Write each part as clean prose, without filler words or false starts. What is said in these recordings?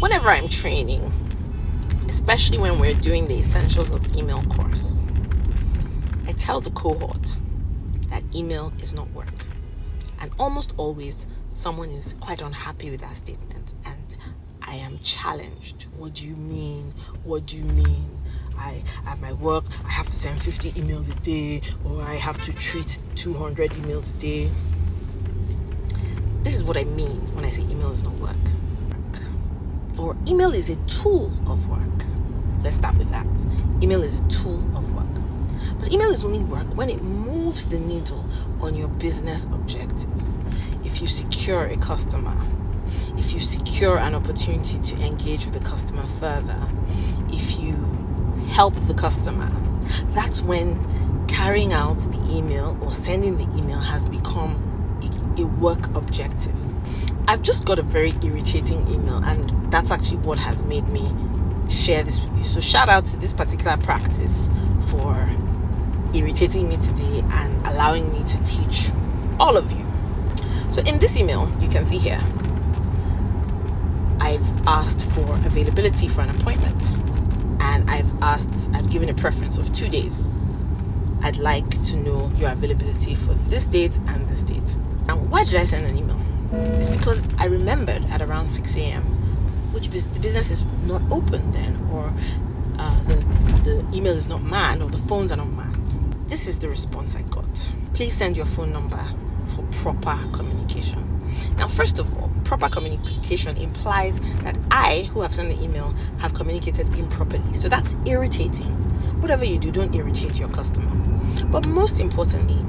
Whenever I'm training, especially when we're doing the Essentials of Email course, I tell the cohort that email is not work. And almost always, someone is quite unhappy with that statement. And I am challenged. What do you mean? What do you mean? At my work, I have to send 50 emails a day, or I have to treat 200 emails a day. This is what I mean when I say email is not work. Or email is a tool of work. Let's start with that. Email is a tool of work. But email is only work when it moves the needle on your business objectives. If you secure a customer, if you secure an opportunity to engage with the customer further, if you help the customer, that's when carrying out the email or sending the email has become a work objective. I've just got a very irritating email, and that's actually what has made me share this with you. So shout out to this particular practice for irritating me today and allowing me to teach all of you. So in this email, you can see here, I've asked for availability for an appointment, and I've given a preference of 2 days. I'd like to know your availability for this date and this date. And why did I send an email? It's because I remembered at around 6 a.m. which the business is not open then, or the email is not manned, or the phones are not manned. This is the response I got. Please send your phone number for proper communication. Now, first of all, proper communication implies that I, who have sent the email, have communicated improperly. So that's irritating. Whatever you do, don't irritate your customer. But most importantly,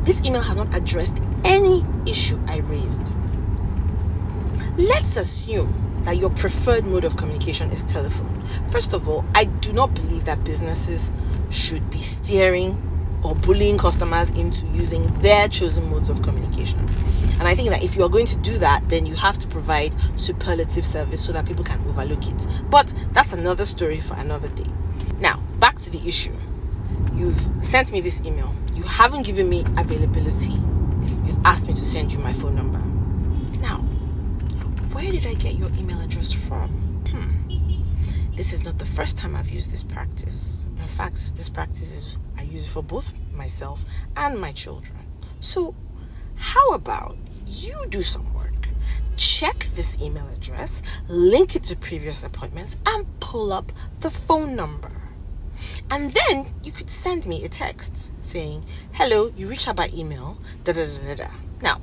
this email has not addressed any issue I raised. Let's assume that your preferred mode of communication is telephone. First of all, I do not believe that businesses should be steering or bullying customers into using their chosen modes of communication. And I think that if you are going to do that, then you have to provide superlative service so that people can overlook it. But that's another story for another day. Now, back to the issue. You've sent me this email. You haven't given me availability. You've asked me to send you my phone number. Now, where did I get your email address from? This is not the first time I've used this practice. In fact, this practice I use it for both myself and my children. So, how about you do some work? Check this email address, link it to previous appointments, and pull up the phone number. And then you could send me a text saying, hello, you reached out by email, da-da-da-da-da. Now,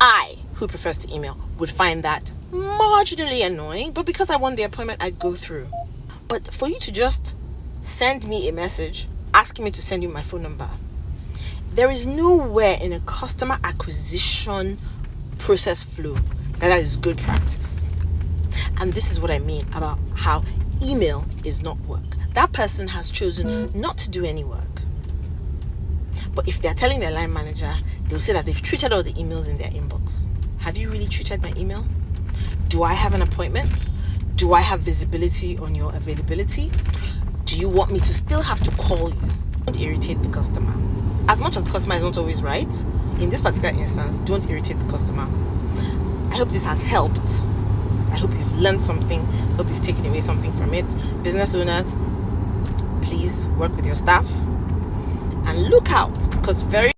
I, who prefers to email, would find that marginally annoying, but because I want the appointment, I'd go through. But for you to just send me a message asking me to send you my phone number, there is nowhere in a customer acquisition process flow that is good practice. And this is what I mean about how email is not work. That person has chosen not to do any work. But if they're telling their line manager, they'll say that they've treated all the emails in their inbox. Have you really treated my email? Do I have an appointment? Do I have visibility on your availability? Do you want me to still have to call you? Don't irritate the customer. As much as the customer is not always right, in this particular instance, don't irritate the customer. I hope this has helped. I hope you've learned something. I hope you've taken away something from it. Business owners, please work with your staff and look out, because very